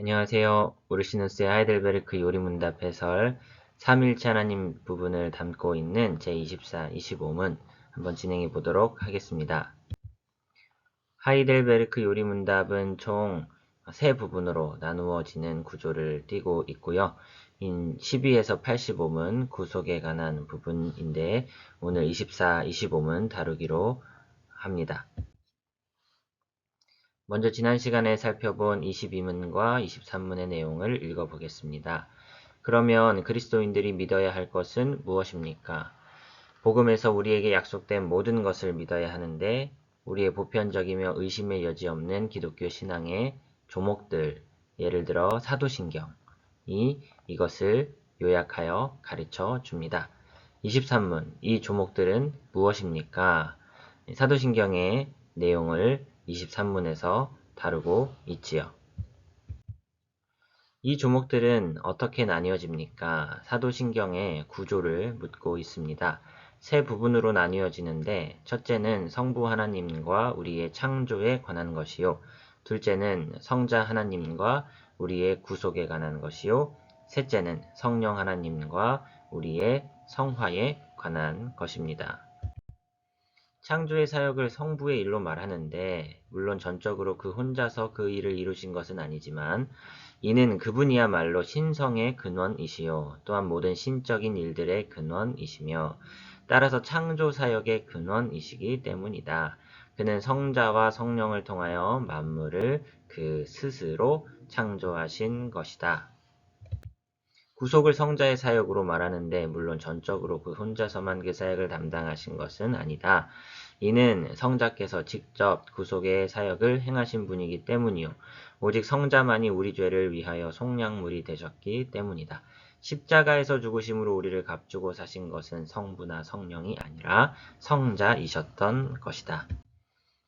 안녕하세요. 우르시누스의 하이델베르크 요리문답 해설 3일째 하나님 부분을 담고 있는 제24, 25문 한번 진행해 보도록 하겠습니다. 하이델베르크 요리문답은 총 3부분으로 나누어지는 구조를 띠고 있고요. 12에서 85문 구속에 관한 부분인데 오늘 24, 25문 다루기로 합니다. 먼저 지난 시간에 살펴본 22문과 23문의 내용을 읽어보겠습니다. 그러면 그리스도인들이 믿어야 할 것은 무엇입니까? 복음에서 우리에게 약속된 모든 것을 믿어야 하는데 우리의 보편적이며 의심의 여지 없는 기독교 신앙의 조목들, 예를 들어 사도신경이 이것을 요약하여 가르쳐 줍니다. 23문, 이 조목들은 무엇입니까? 사도신경의 내용을 23문에서 다루고 있지요. 이 조목들은 어떻게 나뉘어집니까? 사도신경의 구조를 묻고 있습니다. 세 부분으로 나뉘어지는데 첫째는 성부 하나님과 우리의 창조에 관한 것이요. 둘째는 성자 하나님과 우리의 구속에 관한 것이요. 셋째는 성령 하나님과 우리의 성화에 관한 것입니다. 창조의 사역을 성부의 일로 말하는데 물론 전적으로 그 혼자서 그 일을 이루신 것은 아니지만 이는 그분이야말로 신성의 근원이시요 또한 모든 신적인 일들의 근원이시며 따라서 창조 사역의 근원이시기 때문이다. 그는 성자와 성령을 통하여 만물을 그 스스로 창조하신 것이다. 구속을 성자의 사역으로 말하는데 물론 전적으로 그 혼자서만 그 사역을 담당하신 것은 아니다. 이는 성자께서 직접 구속의 사역을 행하신 분이기 때문이요. 오직 성자만이 우리 죄를 위하여 속량물이 되셨기 때문이다. 십자가에서 죽으심으로 우리를 값주고 사신 것은 성부나 성령이 아니라 성자이셨던 것이다.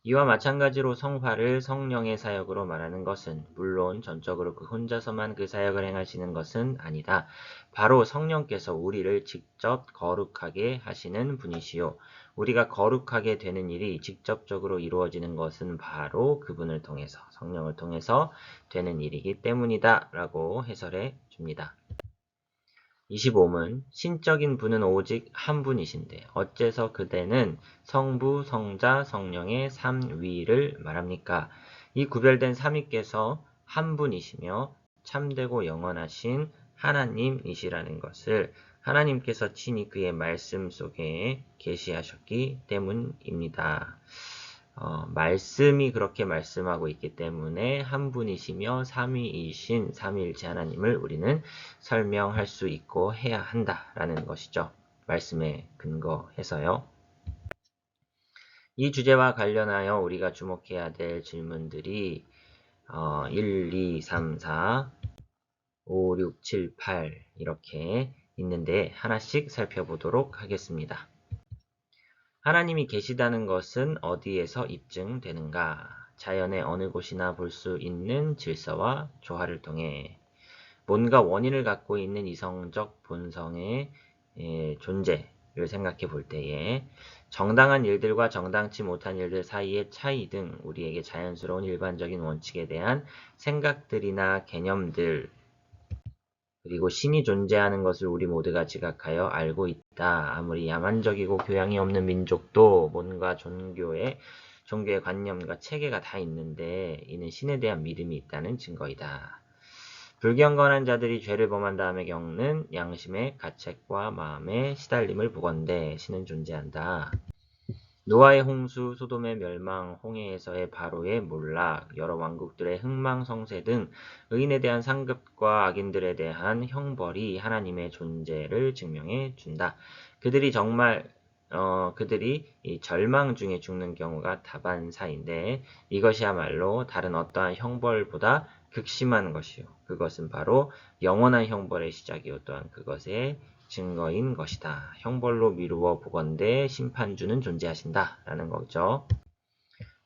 이와 마찬가지로 성화를 성령의 사역으로 말하는 것은 물론 전적으로 그 혼자서만 그 사역을 행하시는 것은 아니다. 바로 성령께서 우리를 직접 거룩하게 하시는 분이시요. 우리가 거룩하게 되는 일이 직접적으로 이루어지는 것은 바로 그분을 통해서 성령을 통해서 되는 일이기 때문이다 라고 해설해 줍니다. 25문 신적인 분은 오직 한 분이신데 어째서 그대는 성부, 성자, 성령의 삼위를 말합니까? 이 구별된 삼위께서 한 분이시며 참되고 영원하신 하나님이시라는 것을 하나님께서 친히 그의 말씀 속에 계시하셨기 때문입니다. 말씀이 그렇게 말씀하고 있기 때문에 한 분이시며 삼위이신 삼위일체 하나님을 우리는 설명할 수 있고 해야 한다라는 것이죠. 말씀에 근거해서요. 이 주제와 관련하여 우리가 주목해야 될 질문들이 1, 2, 3, 4, 5, 6, 7, 8 이렇게 있는데 하나씩 살펴보도록 하겠습니다. 하나님이 계시다는 것은 어디에서 입증되는가? 자연의 어느 곳이나 볼 수 있는 질서와 조화를 통해 뭔가 원인을 갖고 있는 이성적 본성의 존재를 생각해 볼 때에 정당한 일들과 정당치 못한 일들 사이의 차이 등 우리에게 자연스러운 일반적인 원칙에 대한 생각들이나 개념들 그리고 신이 존재하는 것을 우리 모두가 지각하여 알고 있다. 아무리 야만적이고 교양이 없는 민족도 뭔가 종교의 관념과 체계가 다 있는데 이는 신에 대한 믿음이 있다는 증거이다. 불경건한 자들이 죄를 범한 다음에 겪는 양심의 가책과 마음의 시달림을 보건대 신은 존재한다. 노아의 홍수, 소돔의 멸망, 홍해에서의 바로의 몰락, 여러 왕국들의 흥망성쇠 등 의인에 대한 상급과 악인들에 대한 형벌이 하나님의 존재를 증명해 준다. 그들이 이 절망 중에 죽는 경우가 다반사인데 이것이야말로 다른 어떠한 형벌보다 극심한 것이요. 그것은 바로 영원한 형벌의 시작이요. 또한 그것의 증거인 것이다. 형벌로 미루어 보건대 심판주는 존재하신다. 라는 거죠.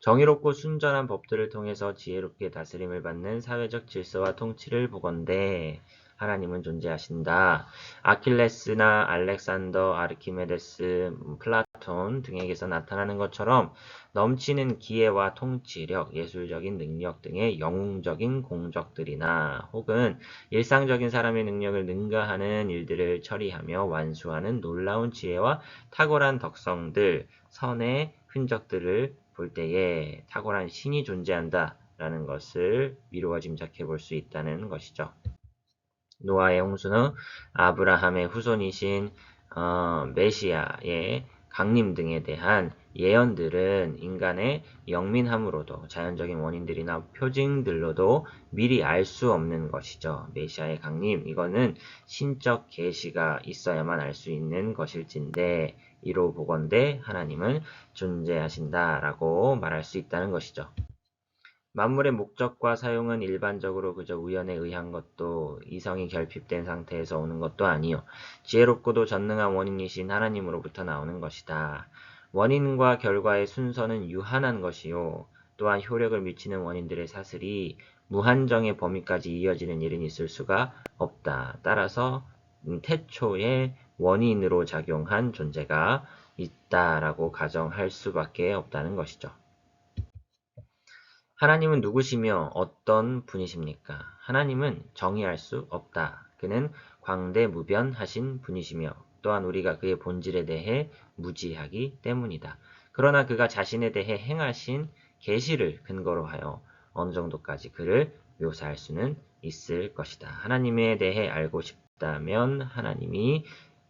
정의롭고 순전한 법들을 통해서 지혜롭게 다스림을 받는 사회적 질서와 통치를 보건대 하나님은 존재하신다. 아킬레스나 알렉산더, 아르키메데스, 플라톤 등에게서 나타나는 것처럼 넘치는 기회와 통치력, 예술적인 능력 등의 영웅적인 공적들이나 혹은 일상적인 사람의 능력을 능가하는 일들을 처리하며 완수하는 놀라운 지혜와 탁월한 덕성들, 선의 흔적들을 볼 때에 탁월한 신이 존재한다 라는 것을 미루어 짐작해 볼 수 있다는 것이죠. 노아의 홍수는 아브라함의 후손이신 메시아의 강림 등에 대한 예언들은 인간의 영민함으로도 자연적인 원인들이나 표징들로도 미리 알 수 없는 것이죠. 메시아의 강림, 이거는 신적 계시가 있어야만 알 수 있는 것일진데 이로 보건대 하나님은 존재하신다라고 말할 수 있다는 것이죠. 만물의 목적과 사용은 일반적으로 그저 우연에 의한 것도 이성이 결핍된 상태에서 오는 것도 아니요 지혜롭고도 전능한 원인이신 하나님으로부터 나오는 것이다. 원인과 결과의 순서는 유한한 것이요 또한 효력을 미치는 원인들의 사슬이 무한정의 범위까지 이어지는 일은 있을 수가 없다. 따라서 태초에 원인으로 작용한 존재가 있다라고 가정할 수밖에 없다는 것이죠. 하나님은 누구시며 어떤 분이십니까? 하나님은 정의할 수 없다. 그는 광대무변하신 분이시며 또한 우리가 그의 본질에 대해 무지하기 때문이다. 그러나 그가 자신에 대해 행하신 계시를 근거로 하여 어느 정도까지 그를 묘사할 수는 있을 것이다. 하나님에 대해 알고 싶다면 하나님이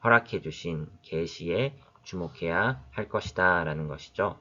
허락해 주신 계시에 주목해야 할 것이다 라는 것이죠.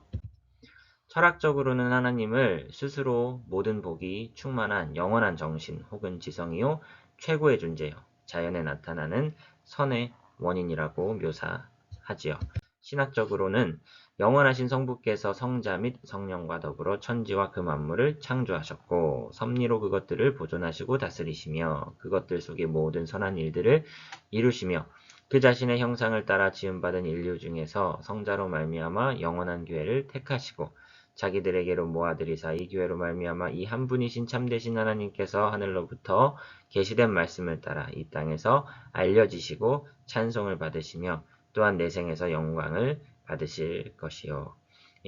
철학적으로는 하나님을 스스로 모든 복이 충만한 영원한 정신 혹은 지성이요 최고의 존재요 자연에 나타나는 선의 원인이라고 묘사하지요. 신학적으로는 영원하신 성부께서 성자 및 성령과 더불어 천지와 그 만물을 창조하셨고 섭리로 그것들을 보존하시고 다스리시며 그것들 속의 모든 선한 일들을 이루시며 그 자신의 형상을 따라 지음받은 인류 중에서 성자로 말미암아 영원한 교회를 택하시고 자기들에게로 모아들이사 이 교회로 말미암아 이 한 분이신 참되신 하나님께서 하늘로부터 계시된 말씀을 따라 이 땅에서 알려지시고 찬송을 받으시며 또한 내생에서 영광을 받으실 것이요.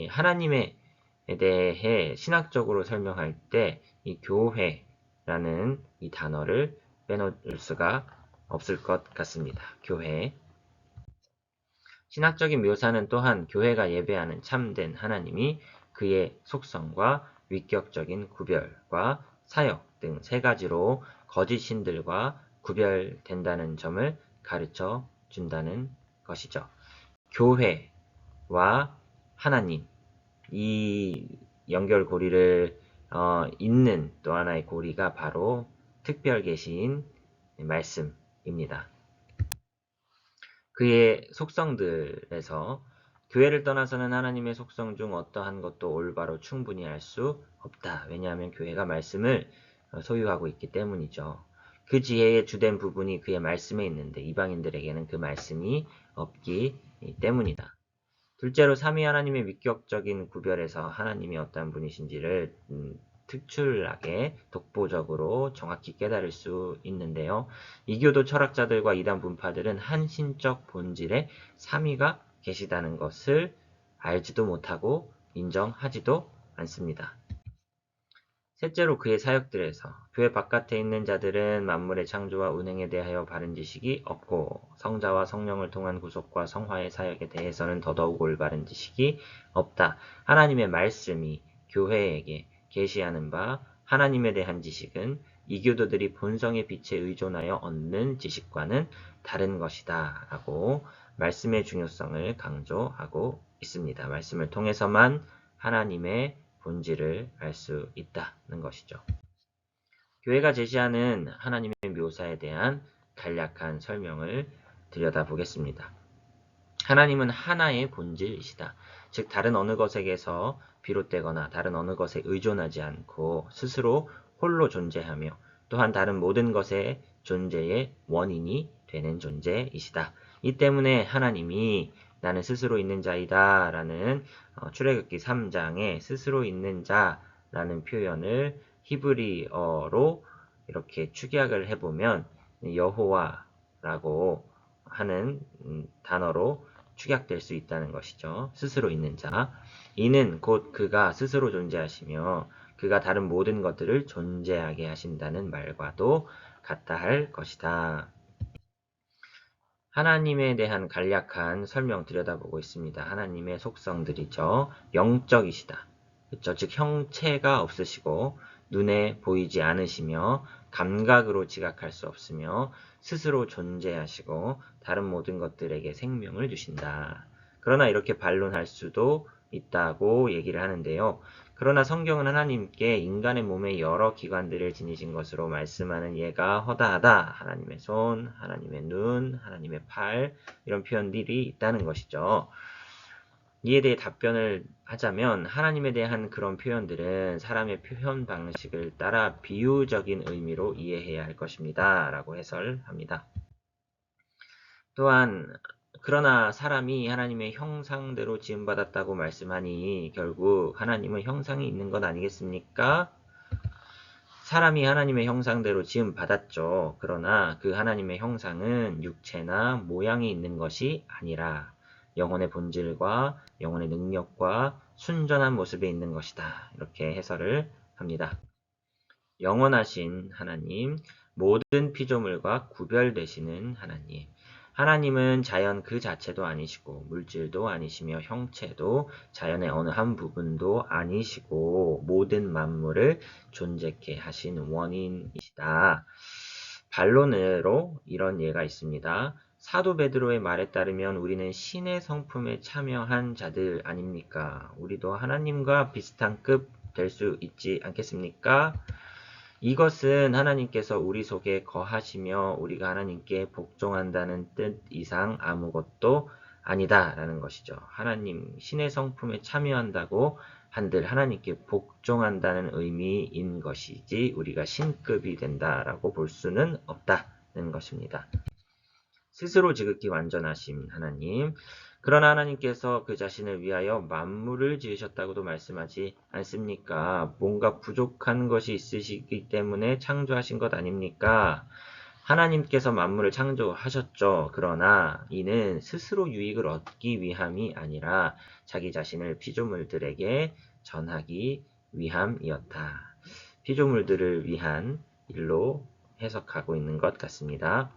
하나님에 대해 신학적으로 설명할 때 이 교회라는 이 단어를 빼놓을 수가 없을 것 같습니다. 교회. 신학적인 묘사는 또한 교회가 예배하는 참된 하나님이 그의 속성과 위격적인 구별과 사역 등 세 가지로 거짓 신들과 구별된다는 점을 가르쳐 준다는 것이죠. 교회와 하나님, 이 연결고리를 잇는 또 하나의 고리가 바로 특별 계시인 말씀입니다. 그의 속성들에서 교회를 떠나서는 하나님의 속성 중 어떠한 것도 올바로 충분히 알 수 없다. 왜냐하면 교회가 말씀을 소유하고 있기 때문이죠. 그 지혜의 주된 부분이 그의 말씀에 있는데 이방인들에게는 그 말씀이 없기 때문이다. 둘째로 삼위 하나님의 위격적인 구별에서 하나님이 어떤 분이신지를 특출나게 독보적으로 정확히 깨달을 수 있는데요. 이교도 철학자들과 이단 분파들은 한 신적 본질에 삼위가 계시다는 것을 알지도 못하고 인정하지도 않습니다. 셋째로 그의 사역들에서 교회 바깥에 있는 자들은 만물의 창조와 운행에 대하여 바른 지식이 없고 성자와 성령을 통한 구속과 성화의 사역에 대해서는 더더욱 올바른 지식이 없다. 하나님의 말씀이 교회에게 계시하는 바 하나님에 대한 지식은 이교도들이 본성의 빛에 의존하여 얻는 지식과는 다른 것이다 라고 말씀의 중요성을 강조하고 있습니다. 말씀을 통해서만 하나님의 본질을 알 수 있다는 것이죠. 교회가 제시하는 하나님의 묘사에 대한 간략한 설명을 들여다보겠습니다. 하나님은 하나의 본질이시다. 즉 다른 어느 것에게서 비롯되거나 다른 어느 것에 의존하지 않고 스스로 홀로 존재하며 또한 다른 모든 것의 존재의 원인이 되는 존재이시다. 이 때문에 하나님이 나는 스스로 있는 자이다 라는 출애굽기 3장에 스스로 있는 자라는 표현을 히브리어로 이렇게 축약을 해보면 여호와라고 하는 단어로 축약될 수 있다는 것이죠. 스스로 있는 자. 이는 곧 그가 스스로 존재하시며 그가 다른 모든 것들을 존재하게 하신다는 말과도 같다 할 것이다. 하나님에 대한 간략한 설명 들여다보고 있습니다. 하나님의 속성들이죠. 영적이시다. 그렇죠? 즉 형체가 없으시고 눈에 보이지 않으시며 감각으로 지각할 수 없으며 스스로 존재하시고 다른 모든 것들에게 생명을 주신다. 그러나 이렇게 반론할 수도 있다고 얘기를 하는데요. 그러나 성경은 하나님께 인간의 몸의 여러 기관들을 지니신 것으로 말씀하는 예가 허다하다. 하나님의 손, 하나님의 눈, 하나님의 팔 이런 표현들이 있다는 것이죠. 이에 대해 답변을 하자면 하나님에 대한 그런 표현들은 사람의 표현 방식을 따라 비유적인 의미로 이해해야 할 것입니다. 라고 해설합니다. 또한 그러나 사람이 하나님의 형상대로 지음받았다고 말씀하니 결국 하나님은 형상이 있는 것 아니겠습니까? 사람이 하나님의 형상대로 지음받았죠. 그러나 그 하나님의 형상은 육체나 모양이 있는 것이 아니라 영혼의 본질과 영혼의 능력과 순전한 모습에 있는 것이다. 이렇게 해설을 합니다. 영원하신 하나님, 모든 피조물과 구별되시는 하나님. 하나님은 자연 그 자체도 아니시고 물질도 아니시며 형체도 자연의 어느 한 부분도 아니시고 모든 만물을 존재케 하신 원인이시다. 반론으로 이런 예가 있습니다. 사도 베드로의 말에 따르면 우리는 신의 성품에 참여한 자들 아닙니까? 우리도 하나님과 비슷한 급 될 수 있지 않겠습니까? 이것은 하나님께서 우리 속에 거하시며 우리가 하나님께 복종한다는 뜻 이상 아무것도 아니다라는 것이죠. 하나님 신의 성품에 참여한다고 한들 하나님께 복종한다는 의미인 것이지 우리가 신급이 된다라고 볼 수는 없다는 것입니다. 스스로 지극히 완전하신 하나님, 그러나 하나님께서 그 자신을 위하여 만물을 지으셨다고도 말씀하지 않습니까? 뭔가 부족한 것이 있으시기 때문에 창조하신 것 아닙니까? 하나님께서 만물을 창조하셨죠. 그러나 이는 스스로 유익을 얻기 위함이 아니라 자기 자신을 피조물들에게 전하기 위함이었다. 피조물들을 위한 일로 해석하고 있는 것 같습니다.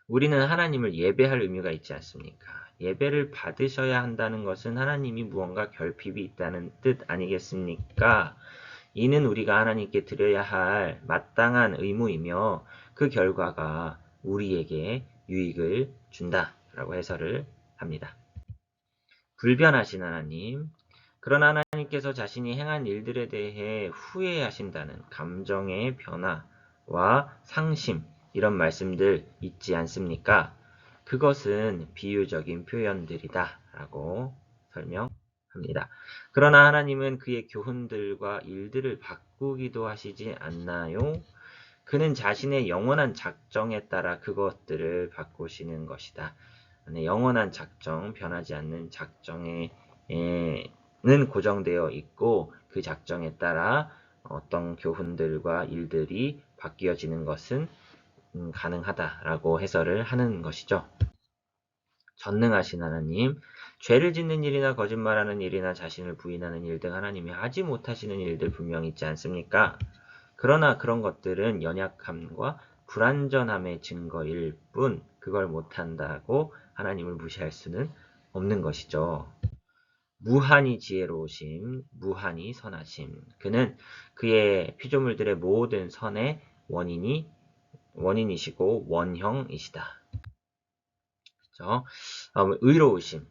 우리는 하나님을 예배할 의무가 있지 않습니까? 예배를 받으셔야 한다는 것은 하나님이 무언가 결핍이 있다는 뜻 아니겠습니까? 이는 우리가 하나님께 드려야 할 마땅한 의무이며 그 결과가 우리에게 유익을 준다라고 해설을 합니다. 불변하신 하나님, 그러나 하나님께서 자신이 행한 일들에 대해 후회하신다는 감정의 변화와 상심, 이런 말씀들 있지 않습니까? 그것은 비유적인 표현들이다 라고 설명합니다. 그러나 하나님은 그의 교훈들과 일들을 바꾸기도 하시지 않나요? 그는 자신의 영원한 작정에 따라 그것들을 바꾸시는 것이다. 영원한 작정, 변하지 않는 작정에는 고정되어 있고 그 작정에 따라 어떤 교훈들과 일들이 바뀌어지는 것은 가능하다라고 해설을 하는 것이죠. 전능하신 하나님, 죄를 짓는 일이나 거짓말하는 일이나 자신을 부인하는 일 등 하나님이 하지 못하시는 일들 분명히 있지 않습니까? 그러나 그런 것들은 연약함과 불완전함의 증거일 뿐 그걸 못한다고 하나님을 무시할 수는 없는 것이죠. 무한히 지혜로우심, 무한히 선하심. 그는 그의 피조물들의 모든 선의 원인이시고 원형이시다. 그렇죠? 의로우심.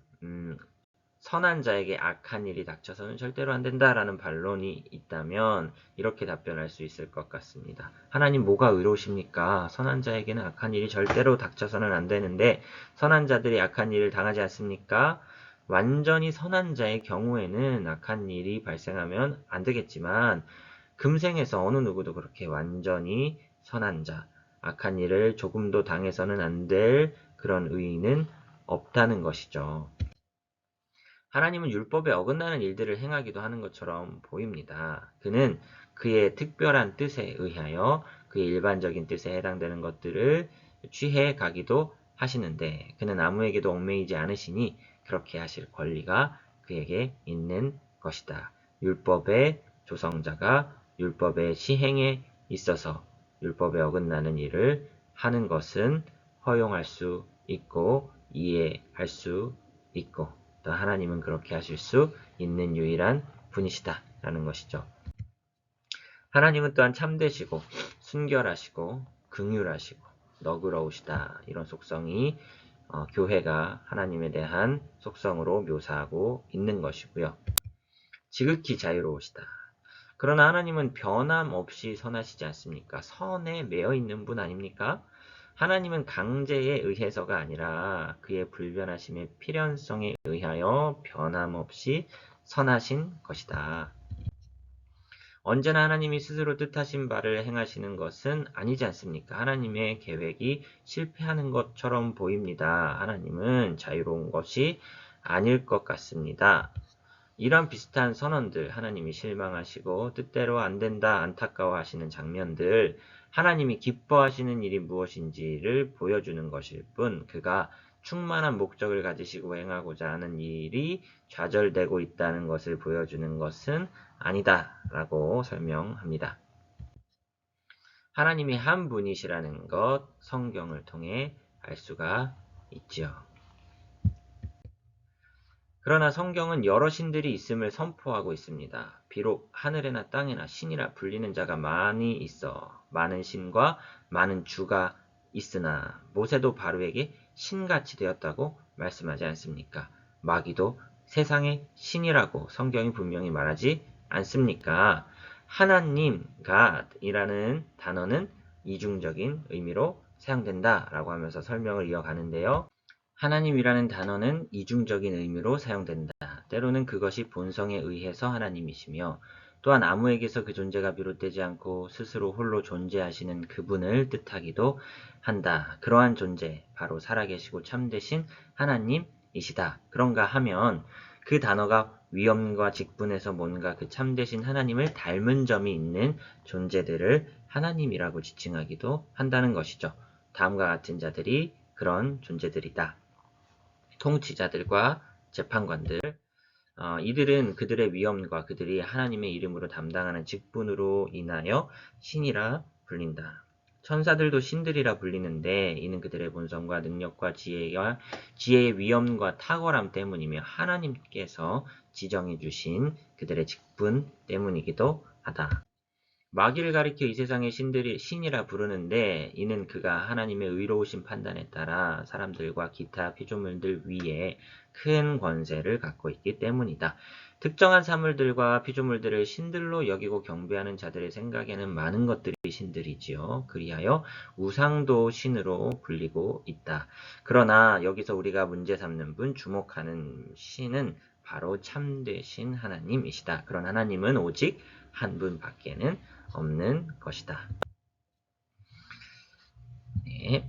선한 자에게 악한 일이 닥쳐서는 절대로 안 된다라는 반론이 있다면 이렇게 답변할 수 있을 것 같습니다. 하나님 뭐가 의로우십니까? 선한 자에게는 악한 일이 절대로 닥쳐서는 안 되는데 선한 자들이 악한 일을 당하지 않습니까? 완전히 선한 자의 경우에는 악한 일이 발생하면 안 되겠지만 금생에서 어느 누구도 그렇게 완전히 선한 자, 악한 일을 조금도 당해서는 안 될 그런 의의는 없다는 것이죠. 하나님은 율법에 어긋나는 일들을 행하기도 하는 것처럼 보입니다. 그는 그의 특별한 뜻에 의하여 그의 일반적인 뜻에 해당되는 것들을 취해 가기도 하시는데 그는 아무에게도 얽매이지 않으시니 그렇게 하실 권리가 그에게 있는 것이다. 율법의 조성자가 율법의 시행에 있어서 율법에 어긋나는 일을 하는 것은 허용할 수 있고 이해할 수 있고 또 하나님은 그렇게 하실 수 있는 유일한 분이시다 라는 것이죠. 하나님은 또한 참되시고 순결하시고 긍휼하시고 너그러우시다 이런 속성이 교회가 하나님에 대한 속성으로 묘사하고 있는 것이고요. 지극히 자유로우시다. 그러나 하나님은 변함없이 선하시지 않습니까? 선에 매여 있는 분 아닙니까? 하나님은 강제에 의해서가 아니라 그의 불변하심의 필연성에 의하여 변함없이 선하신 것이다. 언제나 하나님이 스스로 뜻하신 바를 행하시는 것은 아니지 않습니까? 하나님의 계획이 실패하는 것처럼 보입니다. 하나님은 자유로운 것이 아닐 것 같습니다. 이런 비슷한 선언들, 하나님이 실망하시고 뜻대로 안 된다 안타까워하시는 장면들, 하나님이 기뻐하시는 일이 무엇인지를 보여주는 것일 뿐 그가 충만한 목적을 가지시고 행하고자 하는 일이 좌절되고 있다는 것을 보여주는 것은 아니다 라고 설명합니다. 하나님이 한 분이시라는 것 성경을 통해 알 수가 있지요. 그러나 성경은 여러 신들이 있음을 선포하고 있습니다. 비록 하늘에나 땅에나 신이라 불리는 자가 많이 있어 많은 신과 많은 주가 있으나 모세도 바로에게 신같이 되었다고 말씀하지 않습니까? 마귀도 세상의 신이라고 성경이 분명히 말하지 않습니까? 하나님, God이라는 단어는 이중적인 의미로 사용된다라고 하면서 설명을 이어가는데요. 하나님이라는 단어는 이중적인 의미로 사용된다. 때로는 그것이 본성에 의해서 하나님이시며 또한 아무에게서 그 존재가 비롯되지 않고 스스로 홀로 존재하시는 그분을 뜻하기도 한다. 그러한 존재, 바로 살아계시고 참되신 하나님이시다. 그런가 하면 그 단어가 위엄과 직분에서 뭔가 그 참되신 하나님을 닮은 점이 있는 존재들을 하나님이라고 지칭하기도 한다는 것이죠. 다음과 같은 자들이 그런 존재들이다. 통치자들과 재판관들, 이들은 그들의 위엄과 그들이 하나님의 이름으로 담당하는 직분으로 인하여 신이라 불린다. 천사들도 신들이라 불리는데 이는 그들의 본성과 능력과 지혜의 위엄과 탁월함 때문이며 하나님께서 지정해 주신 그들의 직분 때문이기도 하다. 마귀를 가리켜 이 세상의 신들이 신이라 부르는데 이는 그가 하나님의 의로우신 판단에 따라 사람들과 기타 피조물들 위에 큰 권세를 갖고 있기 때문이다. 특정한 사물들과 피조물들을 신들로 여기고 경배하는 자들의 생각에는 많은 것들이 신들이지요. 그리하여 우상도 신으로 불리고 있다. 그러나 여기서 우리가 문제 삼는 분, 주목하는 신은 바로 참되신 하나님이시다. 그런 하나님은 오직 한 분 밖에는 없는 것이다. 네.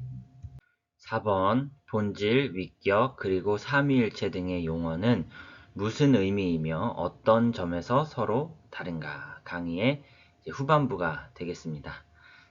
4번 본질, 위격, 그리고 삼위일체 등의 용어는 무슨 의미이며 어떤 점에서 서로 다른가? 강의의 후반부가 되겠습니다.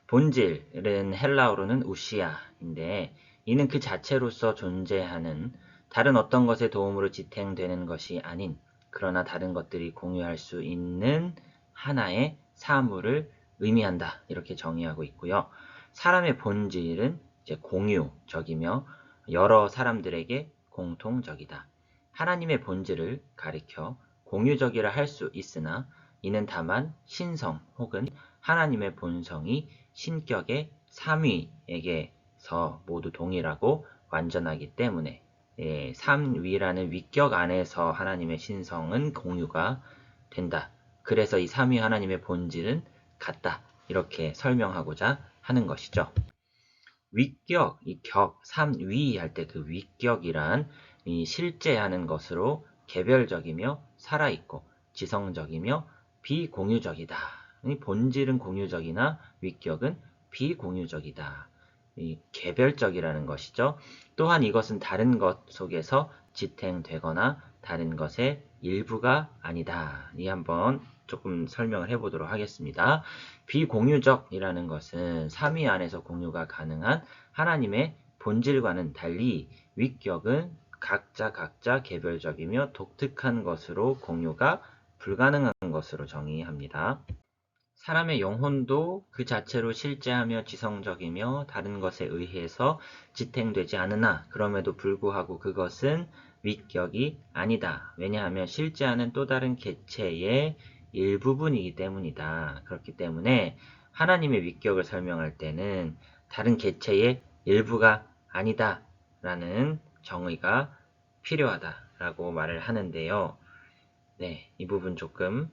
본질은 헬라어로는 우시아인데 이는 그 자체로서 존재하는 다른 어떤 것의 도움으로 지탱되는 것이 아닌 그러나 다른 것들이 공유할 수 있는 하나의 사물을 의미한다. 이렇게 정의하고 있고요. 사람의 본질은 이제 공유적이며 여러 사람들에게 공통적이다. 하나님의 본질을 가리켜 공유적이라 할 수 있으나 이는 다만 신성 혹은 하나님의 본성이 신격의 삼위에게서 모두 동일하고 완전하기 때문에 삼위라는 위격 안에서 하나님의 신성은 공유가 된다. 그래서 이 삼위 하나님의 본질은 같다. 이렇게 설명하고자 하는 것이죠. 위격, 이 격, 삼위 할 때 그 위격이란 이 실제하는 것으로 개별적이며 살아있고 지성적이며 비공유적이다. 이 본질은 공유적이나 위격은 비공유적이다. 이 개별적이라는 것이죠. 또한 이것은 다른 것 속에서 지탱되거나 다른 것의 일부가 아니다. 이 한번 조금 설명을 해보도록 하겠습니다. 비공유적이라는 것은 삼위 안에서 공유가 가능한 하나님의 본질과는 달리 위격은 각자 개별적이며 독특한 것으로 공유가 불가능한 것으로 정의합니다. 사람의 영혼도 그 자체로 실제하며 지성적이며 다른 것에 의해서 지탱되지 않으나 그럼에도 불구하고 그것은 위격이 아니다. 왜냐하면 실제하는 또 다른 개체의 일부분이기 때문이다. 그렇기 때문에 하나님의 위격을 설명할 때는 다른 개체의 일부가 아니다 라는 정의가 필요하다라고 말을 하는데요. 네, 이 부분 조금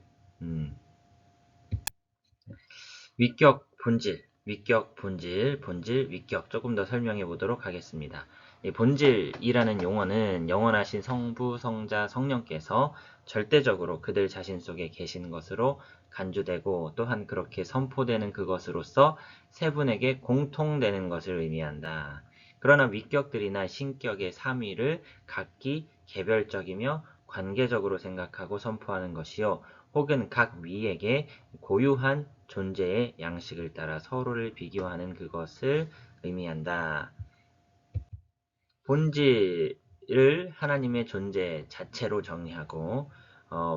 위격, 본질, 위격 조금 더 설명해 보도록 하겠습니다. 본질이라는 용어는 영원하신 성부, 성자, 성령께서 절대적으로 그들 자신 속에 계신 것으로 간주되고 또한 그렇게 선포되는 그것으로서 세 분에게 공통되는 것을 의미한다. 그러나 위격들이나 신격의 삼위를 각기 개별적이며 관계적으로 생각하고 선포하는 것이요. 혹은 각 위에게 고유한 존재의 양식을 따라 서로를 비교하는 그것을 의미한다. 본질을 하나님의 존재 자체로 정의하고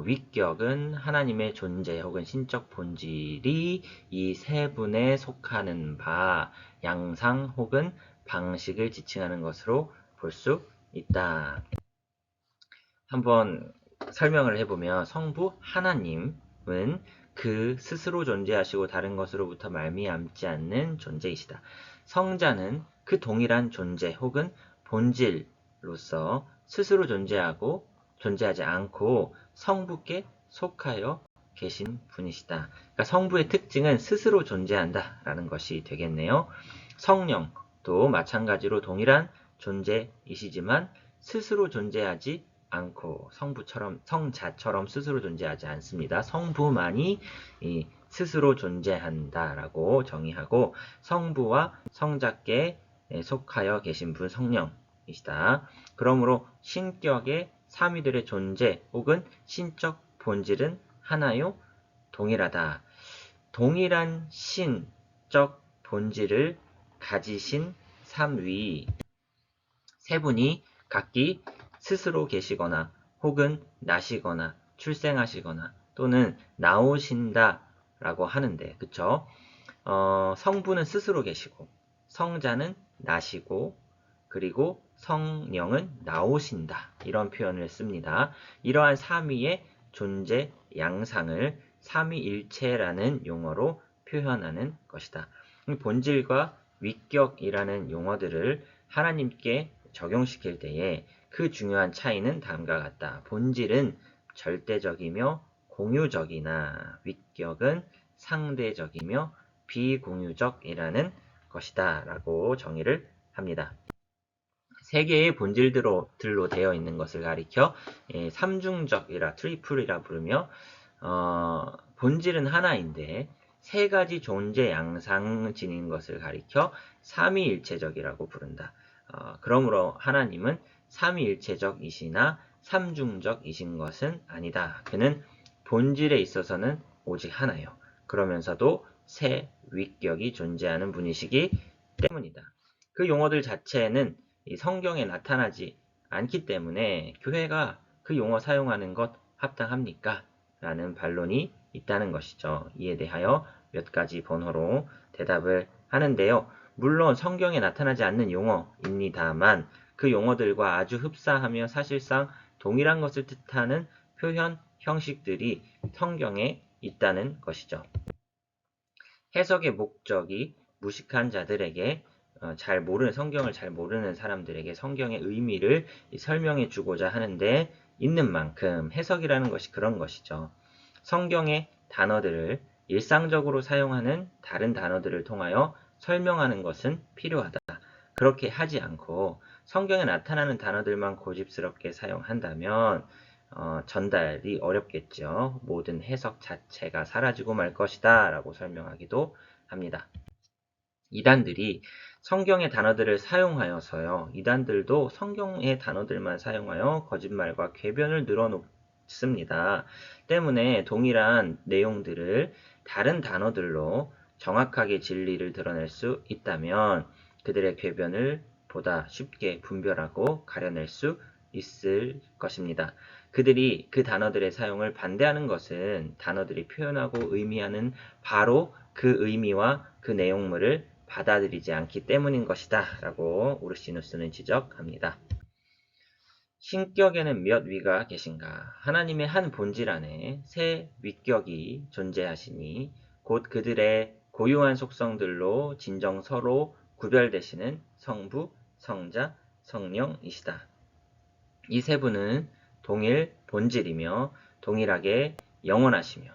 위격은 하나님의 존재 혹은 신적 본질이 이 세 분에 속하는 바, 양상 혹은 방식을 지칭하는 것으로 볼 수 있다. 한번 설명을 해보면 성부 하나님은 그 스스로 존재하시고 다른 것으로부터 말미암지 않는 존재이시다. 성자는 그 동일한 존재 혹은 본질로서 스스로 존재하지 않고 성부께 속하여 계신 분이시다. 그러니까 성부의 특징은 스스로 존재한다라는 것이 되겠네요. 성령도 마찬가지로 동일한 존재이시지만 스스로 존재하지 않고 성자처럼 스스로 존재하지 않습니다. 성부만이 스스로 존재한다라고 정의하고 성부와 성자께 속하여 계신 분 성령이시다. 그러므로 신격의 삼위들의 존재 혹은 신적 본질은 하나요? 동일하다. 동일한 신적 본질을 가지신 삼위 세 분이 각기 스스로 계시거나 혹은 나시거나 출생하시거나 또는 나오신다 라고 하는데 그쵸? 성부는 스스로 계시고 성자는 나시고 그리고 성령은 나오신다 이런 표현을 씁니다. 이러한 삼위의 존재 양상을 삼위일체라는 용어로 표현하는 것이다. 본질과 위격이라는 용어들을 하나님께 적용시킬 때에 그 중요한 차이는 다음과 같다. 본질은 절대적이며 공유적이나 위격은 상대적이며 비공유적이라는 것이다 라고 정의를 합니다. 세 개의 본질들로 되어 있는 것을 가리켜 삼중적이라 트리플이라 부르며 본질은 하나인데 세 가지 존재 양상 지닌 것을 가리켜 삼위일체적이라고 부른다. 그러므로 하나님은 삼위일체적이시나 삼중적이신 것은 아니다. 그는 본질에 있어서는 오직 하나요. 그러면서도 세 위격이 존재하는 분이시기 때문이다. 그 용어들 자체는 이 성경에 나타나지 않기 때문에 교회가 그 용어 사용하는 것 합당합니까? 라는 반론이 있다는 것이죠. 이에 대하여 몇 가지 번호로 대답을 하는데요. 물론 성경에 나타나지 않는 용어입니다만 그 용어들과 아주 흡사하며 사실상 동일한 것을 뜻하는 표현 형식들이 성경에 있다는 것이죠. 해석의 목적이 무식한 자들에게 성경을 잘 모르는 사람들에게 성경의 의미를 설명해 주고자 하는데 있는 만큼 해석이라는 것이 그런 것이죠. 성경의 단어들을 일상적으로 사용하는 다른 단어들을 통하여 설명하는 것은 필요하다. 그렇게 하지 않고 성경에 나타나는 단어들만 고집스럽게 사용한다면 전달이 어렵겠죠. 모든 해석 자체가 사라지고 말 것이다 라고 설명하기도 합니다. 이단들이 성경의 단어들을 사용하여서요. 이단들도 성경의 단어들만 사용하여 거짓말과 궤변을 늘어놓고 씁니다. 때문에 동일한 내용들을 다른 단어들로 정확하게 진리를 드러낼 수 있다면 그들의 궤변을 보다 쉽게 분별하고 가려낼 수 있을 것입니다. 그들이 그 단어들의 사용을 반대하는 것은 단어들이 표현하고 의미하는 바로 그 의미와 그 내용물을 받아들이지 않기 때문인 것이다 라고 우르시누스는 지적합니다. 신격에는 몇 위가 계신가? 하나님의 한 본질 안에 세 위격이 존재하시니 곧 그들의 고유한 속성들로 진정 서로 구별되시는 성부, 성자, 성령이시다. 이 세 분은 동일 본질이며 동일하게 영원하시며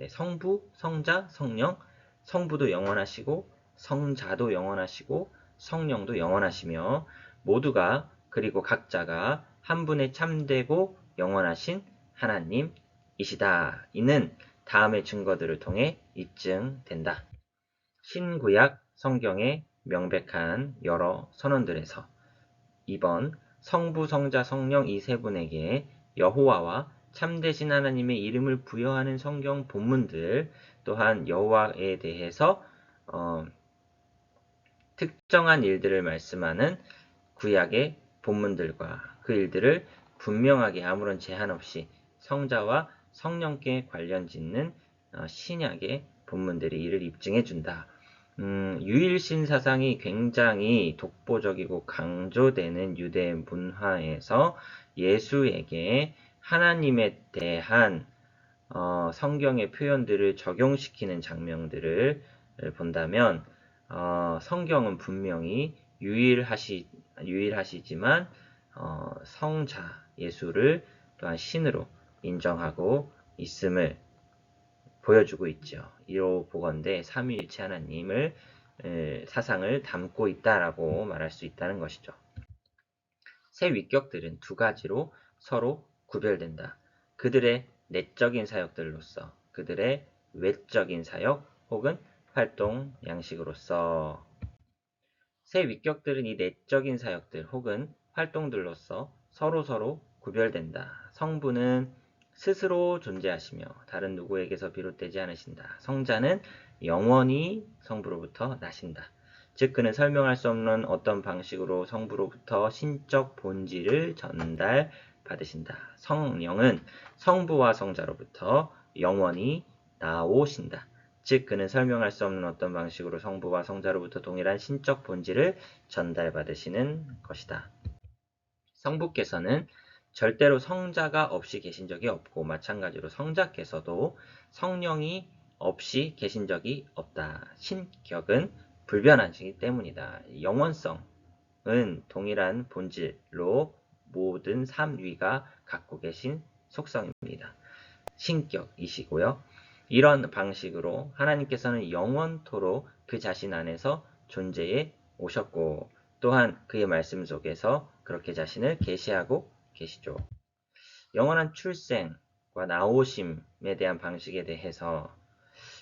성부, 성자, 성령, 성부도 영원하시고 성자도 영원하시고 성령도 영원하시며 모두가 그리고 각자가 한 분의 참되고 영원하신 하나님이시다. 이는 다음의 증거들을 통해 입증된다. 신구약 성경의 명백한 여러 선언들에서 2번 성부, 성자, 성령 이 세 분에게 여호와와 참되신 하나님의 이름을 부여하는 성경 본문들 또한 여호와에 대해서 특정한 일들을 말씀하는 구약의 본문들과 그 일들을 분명하게 아무런 제한 없이 성자와 성령께 관련 짓는 신약의 본문들이 이를 입증해 준다. 유일신 사상이 굉장히 독보적이고 강조되는 유대 문화에서 예수에게 하나님에 대한 성경의 표현들을 적용시키는 장면들을 본다면 성경은 분명히 유일하시지만 성자 예수를 또한 신으로 인정하고 있음을 보여주고 있죠. 이로 보건대 삼위일체 하나님을 사상을 담고 있다라고 말할 수 있다는 것이죠. 세 위격들은 두 가지로 서로 구별된다. 그들의 내적인 사역들로서 그들의 외적인 사역 혹은 활동 양식으로서 세 위격들은 이 내적인 사역들 혹은 활동들로서 서로 구별된다. 성부는 스스로 존재하시며 다른 누구에게서 비롯되지 않으신다. 성자는 영원히 성부로부터 나신다. 즉 그는 설명할 수 없는 어떤 방식으로 성부로부터 신적 본질을 전달받으신다. 성령은 성부와 성자로부터 영원히 나오신다. 즉 그는 설명할 수 없는 어떤 방식으로 성부와 성자로부터 동일한 신적 본질을 전달받으시는 것이다. 성부께서는 절대로 성자가 없이 계신 적이 없고 마찬가지로 성자께서도 성령이 없이 계신 적이 없다. 신격은 불변하시기 때문이다. 영원성은 동일한 본질로 모든 삼위가 갖고 계신 속성입니다. 신격이시고요. 이런 방식으로 하나님께서는 영원토록 그 자신 안에서 존재해 오셨고 또한 그의 말씀 속에서 그렇게 자신을 계시하고 계시죠. 영원한 출생과 나오심에 대한 방식에 대해서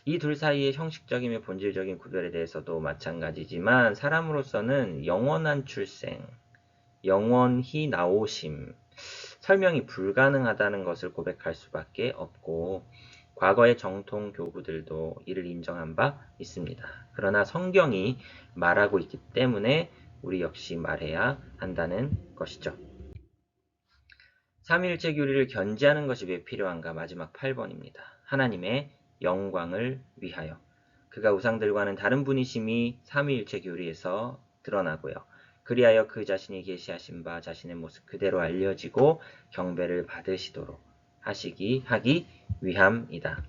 이 둘 사이의 형식적이며 본질적인 구별에 대해서도 마찬가지지만 사람으로서는 영원한 출생, 영원히 나오심, 설명이 불가능하다는 것을 고백할 수밖에 없고 과거의 정통 교구들도 이를 인정한 바 있습니다. 그러나 성경이 말하고 있기 때문에 우리 역시 말해야 한다는 것이죠. 삼위일체 교리를 견지하는 것이 왜 필요한가? 마지막 8번입니다. 하나님의 영광을 위하여. 그가 우상들과는 다른 분이심이 삼위일체 교리에서 드러나고요. 그리하여 그 자신이 계시하신 바 자신의 모습 그대로 알려지고 경배를 받으시도록 하기 위함이다.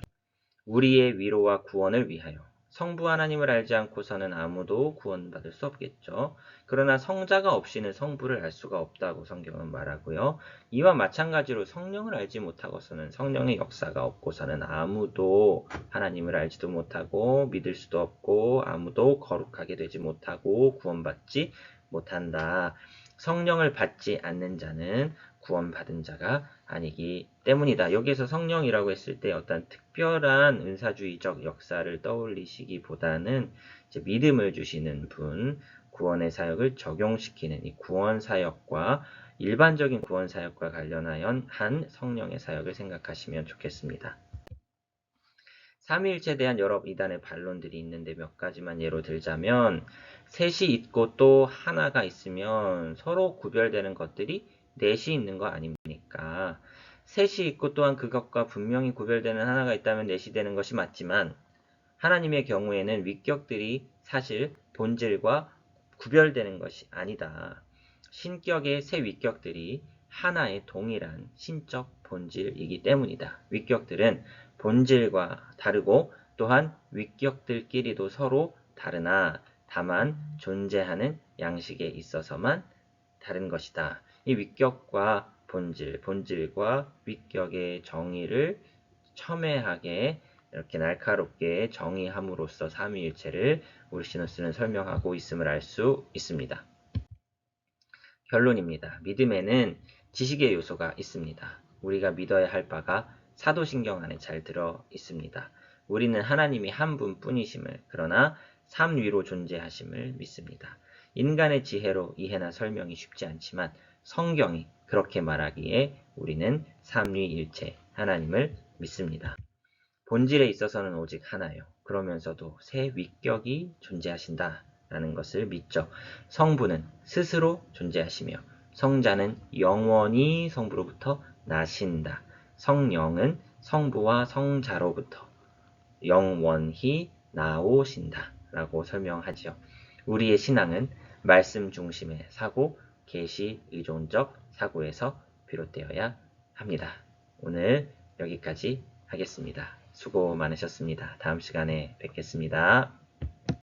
우리의 위로와 구원을 위하여. 성부 하나님을 알지 않고서는 아무도 구원받을 수 없겠죠. 그러나 성자가 없이는 성부를 알 수가 없다고 성경은 말하고요. 이와 마찬가지로 성령을 알지 못하고서는 성령의 역사가 없고서는 아무도 하나님을 알지도 못하고 믿을 수도 없고 아무도 거룩하게 되지 못하고 구원받지 못한다. 성령을 받지 않는 자는 구원받은 자가 아니기 때문이다. 여기에서 성령이라고 했을 때 어떤 특별한 은사주의적 역사를 떠올리시기보다는 이제 믿음을 주시는 분, 구원의 사역을 적용시키는 이 구원 사역과 일반적인 구원 사역과 관련하여 한 성령의 사역을 생각하시면 좋겠습니다. 삼위일체에 대한 여러 이단의 반론들이 있는데 몇 가지만 예로 들자면 셋이 있고 또 하나가 있으면 서로 구별되는 것들이 넷이 있는 거 아닙니까? 셋이 있고 또한 그것과 분명히 구별되는 하나가 있다면 넷이 되는 것이 맞지만 하나님의 경우에는 위격들이 사실 본질과 구별되는 것이 아니다. 신격의 세 위격들이 하나의 동일한 신적 본질이기 때문이다. 위격들은 본질과 다르고 또한 위격들끼리도 서로 다르나 다만 존재하는 양식에 있어서만 다른 것이다. 이 위격과 본질과 위격의 정의를 첨예하게 이렇게 날카롭게 정의함으로써 삼위일체를 오르시누스는 설명하고 있음을 알 수 있습니다. 결론입니다. 믿음에는 지식의 요소가 있습니다. 우리가 믿어야 할 바가 사도신경 안에 잘 들어 있습니다. 우리는 하나님이 한 분뿐이심을, 그러나 삼위로 존재하심을 믿습니다. 인간의 지혜로 이해나 설명이 쉽지 않지만 성경이 그렇게 말하기에 우리는 삼위일체 하나님을 믿습니다. 본질에 있어서는 오직 하나요. 그러면서도 세 위격이 존재하신다라는 것을 믿죠. 성부는 스스로 존재하시며 성자는 영원히 성부로부터 나신다. 성령은 성부와 성자로부터 영원히 나오신다. 라고 설명하지요. 우리의 신앙은 말씀 중심의 사고, 계시 의존적 사고에서 비롯되어야 합니다. 오늘 여기까지 하겠습니다. 수고 많으셨습니다. 다음 시간에 뵙겠습니다.